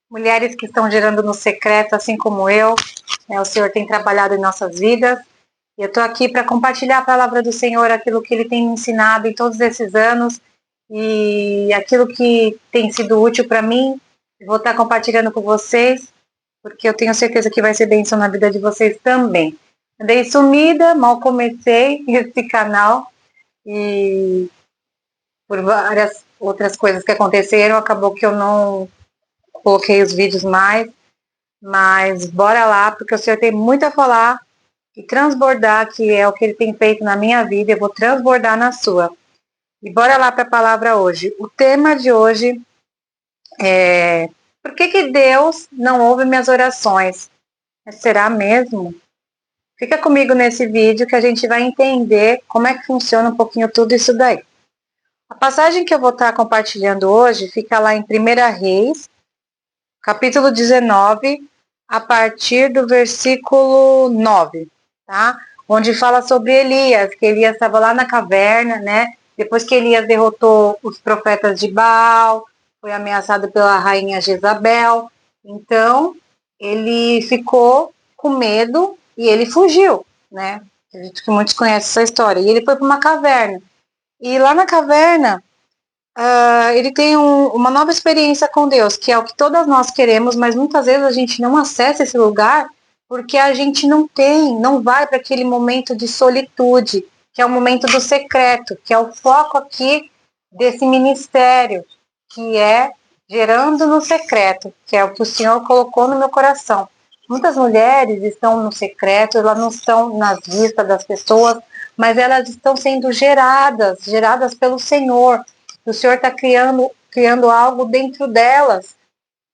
Mulheres que estão gerando no secreto, assim como eu. O Senhor tem trabalhado em nossas vidas. E eu estou aqui para compartilhar a palavra do Senhor, aquilo que Ele tem me ensinado em todos esses anos e aquilo que tem sido útil para mim. Vou estar compartilhando com vocês, porque eu tenho certeza que vai ser bênção na vida de vocês também. Andei sumida, mal comecei esse canal e por várias outras coisas que aconteceram, acabou que eu não coloquei os vídeos mais, mas bora lá, porque o Senhor tem muito a falar e transbordar, que é o que Ele tem feito na minha vida, eu vou transbordar na sua. E bora lá para a palavra hoje. O tema de hoje é: por que Deus não ouve minhas orações? Será mesmo? Fica comigo nesse vídeo que a gente vai entender como é que funciona um pouquinho tudo isso daí. A passagem que eu vou estar compartilhando hoje fica lá em 1 Reis, capítulo 19, a partir do versículo 9, tá? Onde fala sobre Elias, que Elias estava lá na caverna, né? Depois que Elias derrotou os profetas de Baal, foi ameaçado pela rainha Jezabel. Então, ele ficou com medo e ele fugiu, né? Acredito que muitos conhecem essa história. E ele foi para uma caverna. E lá na caverna, ele tem uma nova experiência com Deus, que é o que todas nós queremos, mas muitas vezes a gente não acessa esse lugar porque a gente não vai para aquele momento de solitude, que é o momento do secreto, que é o foco aqui desse ministério, que é gerando no secreto, que é o que o Senhor colocou no meu coração. Muitas mulheres estão no secreto, elas não estão nas vistas das pessoas, mas elas estão sendo geradas pelo Senhor. O Senhor está criando algo dentro delas,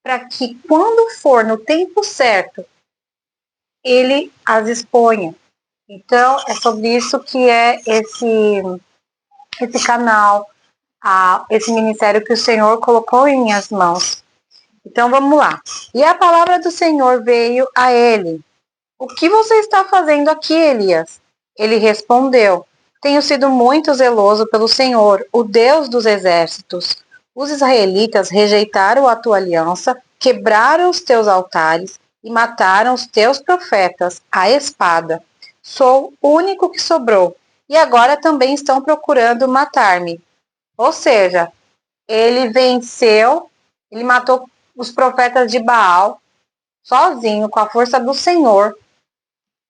para que quando for no tempo certo, Ele as exponha. Então, é sobre isso que é esse canal, esse ministério que o Senhor colocou em minhas mãos. Então, vamos lá. E a palavra do Senhor veio a ele: o que você está fazendo aqui, Elias? Ele respondeu: tenho sido muito zeloso pelo Senhor, o Deus dos exércitos. Os israelitas rejeitaram a tua aliança, quebraram os teus altares e mataram os teus profetas à espada. Sou o único que sobrou, e agora também estão procurando matar-me. Ou seja, ele venceu, ele matou os profetas de Baal sozinho, com a força do Senhor,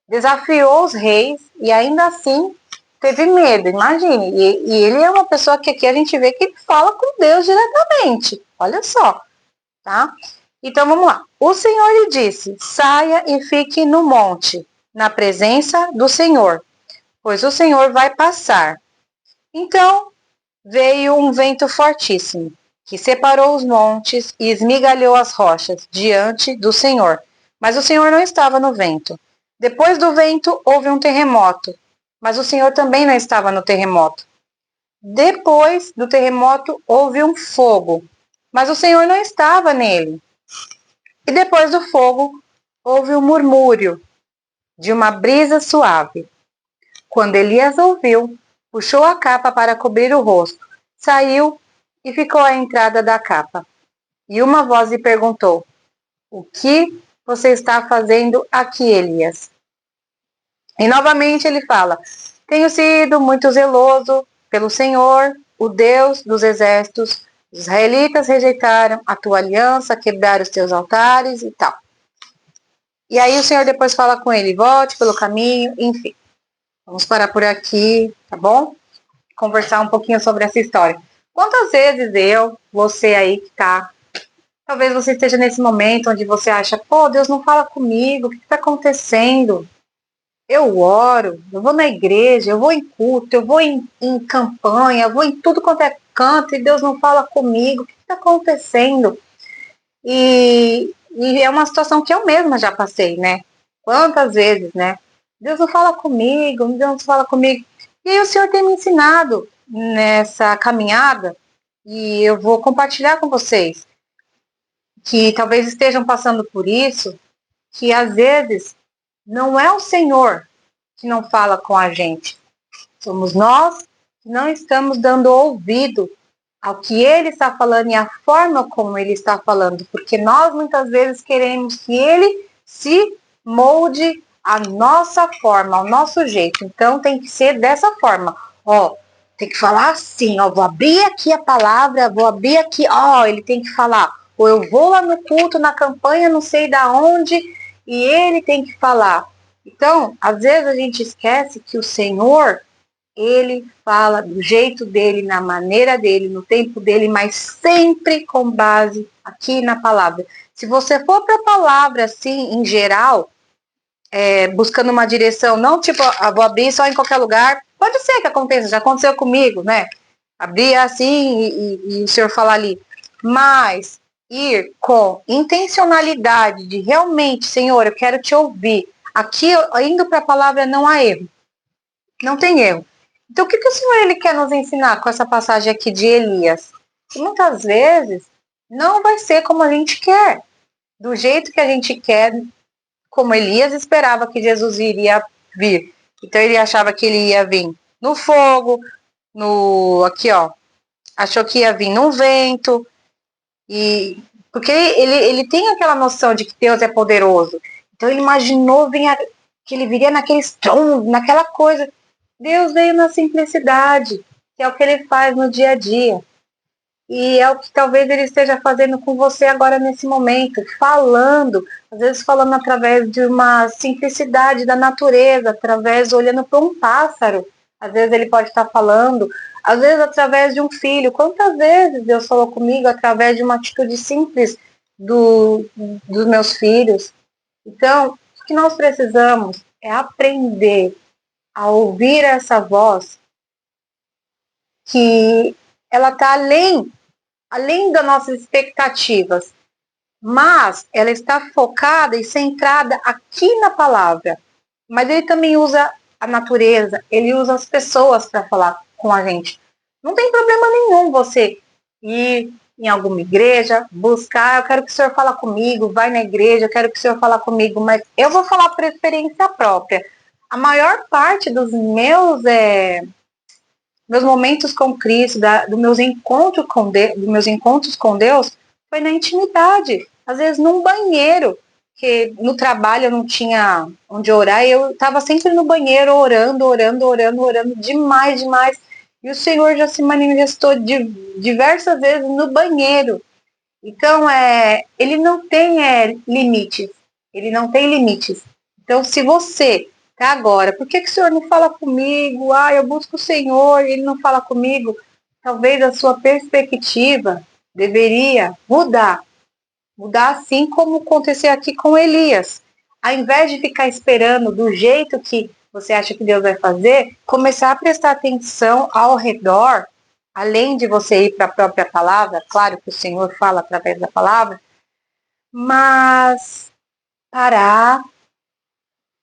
desafiou os reis e ainda assim teve medo, imagine. E ele é uma pessoa que aqui a gente vê que ele fala com Deus diretamente. Olha só, tá? Então vamos lá. O Senhor lhe disse: saia e fique no monte, na presença do Senhor, pois o Senhor vai passar. Então veio um vento fortíssimo, que separou os montes e esmigalhou as rochas diante do Senhor. Mas o Senhor não estava no vento. Depois do vento houve um terremoto, mas o Senhor também não estava no terremoto. Depois do terremoto houve um fogo, mas o Senhor não estava nele. E depois do fogo houve um murmúrio de uma brisa suave. Quando Elias ouviu, puxou a capa para cobrir o rosto, saiu e ficou à entrada da capa. E uma voz lhe perguntou: o que você está fazendo aqui, Elias? E novamente ele fala: tenho sido muito zeloso pelo Senhor, o Deus dos exércitos. Os israelitas rejeitaram a tua aliança, quebraram os teus altares e tal. E aí o Senhor depois fala com ele: volte pelo caminho, enfim. Vamos parar por aqui, tá bom? Conversar um pouquinho sobre essa história. Quantas vezes você aí que tá, talvez você esteja nesse momento onde você acha: pô, Deus não fala comigo, o que está acontecendo? Eu oro, eu vou na igreja, eu vou em culto, eu vou em campanha, eu vou em tudo quanto é canto e Deus não fala comigo, o que está acontecendo? E é uma situação que eu mesma já passei, né? Quantas vezes, né? Deus não fala comigo, Deus não fala comigo. E aí o Senhor tem me ensinado nessa caminhada, e eu vou compartilhar com vocês, que talvez estejam passando por isso, que às vezes não é o Senhor que não fala com a gente. Somos nós que não estamos dando ouvido ao que ele está falando e à forma como ele está falando, porque nós muitas vezes queremos que ele se molde à nossa forma, ao nosso jeito. Então tem que ser dessa forma. Ó, tem que falar assim, ó, vou abrir aqui a palavra, vou abrir aqui, ó, ele tem que falar. Ou eu vou lá no culto, na campanha, não sei da onde, e ele tem que falar. Então, às vezes a gente esquece que o Senhor, ele fala do jeito dele, na maneira dele, no tempo dele, mas sempre com base aqui na palavra. Se você for para a palavra assim, em geral, buscando uma direção, não tipo, vou abrir só em qualquer lugar, pode ser que aconteça, já aconteceu comigo, né? Abrir assim e o senhor falar ali. Mas ir com intencionalidade de realmente, Senhor, eu quero te ouvir. Aqui, indo para a palavra, não há erro. Não tem erro. Então, o que o Senhor ele quer nos ensinar com essa passagem aqui de Elias? Que muitas vezes não vai ser como a gente quer, do jeito que a gente quer, como Elias esperava que Jesus iria vir. Então, ele achava que ele ia vir no fogo, aqui ó, achou que ia vir no vento, e porque ele tem aquela noção de que Deus é poderoso. Então, ele imaginou que ele viria naquele estrondo, naquela coisa. Deus veio na simplicidade, que é o que ele faz no dia a dia. E é o que talvez ele esteja fazendo com você agora nesse momento, falando, às vezes falando através de uma simplicidade da natureza, através olhando para um pássaro. Às vezes ele pode estar falando, às vezes através de um filho. Quantas vezes Deus falou comigo através de uma atitude simples dos meus filhos? Então, o que nós precisamos é aprender a ouvir essa voz que ela está além das nossas expectativas, mas ela está focada e centrada aqui na palavra. Mas ele também usa a natureza, ele usa as pessoas para falar com a gente. Não tem problema nenhum você ir em alguma igreja, buscar, eu quero que o senhor fale comigo, vai na igreja, eu quero que o senhor fale comigo, mas eu vou falar por experiência própria. A maior parte dos meus momentos com Cristo, dos meus encontros com Deus, foi na intimidade. Às vezes num banheiro, que no trabalho eu não tinha onde orar, e eu estava sempre no banheiro orando, demais, demais. E o Senhor já se manifestou diversas vezes no banheiro. Então, ele não tem limites. Ele não tem limites. Então, se você tá agora, por que o Senhor não fala comigo? Ah, eu busco o Senhor e ele não fala comigo. Talvez a sua perspectiva deveria mudar. Mudar assim como aconteceu aqui com Elias. Ao invés de ficar esperando do jeito que você acha que Deus vai fazer, começar a prestar atenção ao redor, além de você ir para a própria palavra, claro que o Senhor fala através da palavra, mas parar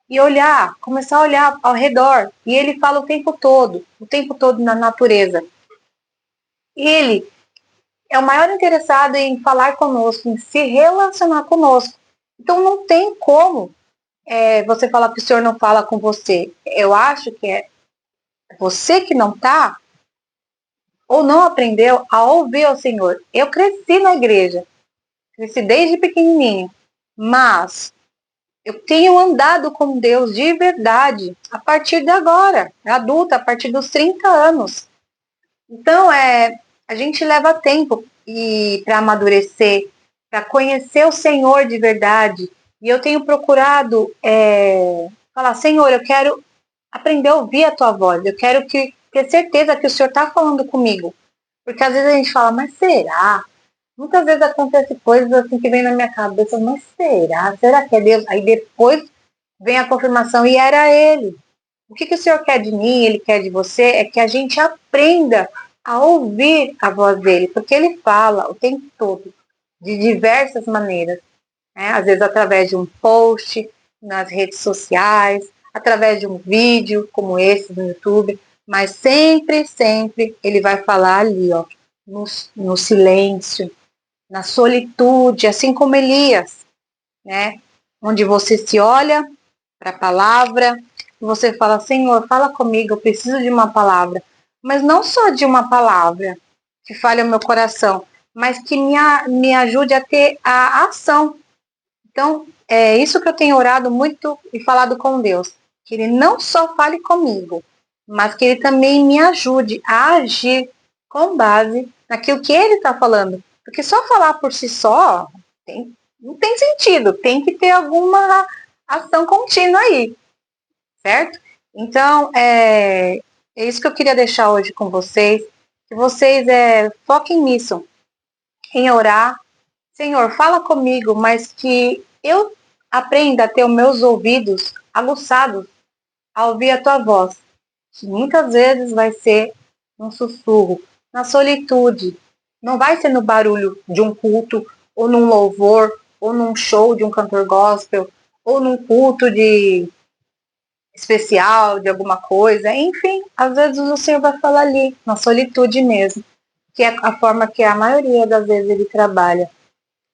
e olhar, começar a olhar ao redor. E ele fala o tempo todo na natureza. Ele é o maior interessado em falar conosco, em se relacionar conosco. Então não tem como você falar que o Senhor não fala com você. Eu acho que é você que não está ou não aprendeu a ouvir o Senhor. Eu cresci na igreja, cresci desde pequenininho, mas eu tenho andado com Deus de verdade a partir de agora, adulta, a partir dos 30 anos. Então, a gente leva tempo para amadurecer, para conhecer o Senhor de verdade. E eu tenho procurado falar, Senhor, eu quero aprender a ouvir a tua voz, eu quero ter certeza que o Senhor está falando comigo. Porque às vezes a gente fala, mas será? Muitas vezes acontece coisas assim que vem na minha cabeça, mas será? Será que é Deus? Aí depois vem a confirmação e era Ele. O que o Senhor quer de mim, Ele quer de você, é que a gente aprenda a ouvir a voz dEle, porque Ele fala o tempo todo, de diversas maneiras, né? Às vezes através de um post nas redes sociais, através de um vídeo como esse no YouTube, mas sempre, sempre Ele vai falar ali, ó, no silêncio, na solitude, assim como Elias, né? Onde você se olha para a palavra e você fala, Senhor, fala comigo, eu preciso de uma palavra. Mas não só de uma palavra. que fale o meu coração, mas que me ajude a ter a ação. Então, é isso que eu tenho orado muito e falado com Deus. Que Ele não só fale comigo, mas que Ele também me ajude a agir com base naquilo que Ele está falando. Porque só falar por si só não tem sentido. Tem que ter alguma ação contínua aí, certo? Então, é isso que eu queria deixar hoje com vocês. Que vocês foquem nisso, em orar. Senhor, fala comigo, mas que eu aprenda a ter os meus ouvidos aguçados a ouvir a tua voz, que muitas vezes vai ser um sussurro, na solitude, não vai ser no barulho de um culto, ou num louvor, ou num show de um cantor gospel, ou num culto de especial, de alguma coisa, enfim, às vezes o Senhor vai falar ali, na solitude mesmo, que é a forma que a maioria das vezes ele trabalha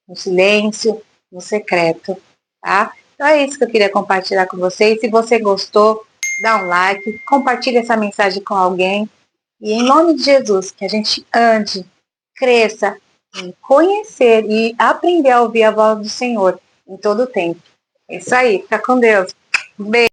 no silêncio, no secreto, tá? Então é isso que eu queria compartilhar com vocês. Se você gostou, dá um like, compartilhe essa mensagem com alguém. E em nome de Jesus, que a gente ande, cresça em conhecer e aprender a ouvir a voz do Senhor em todo o tempo. É isso aí, fica com Deus. Um beijo.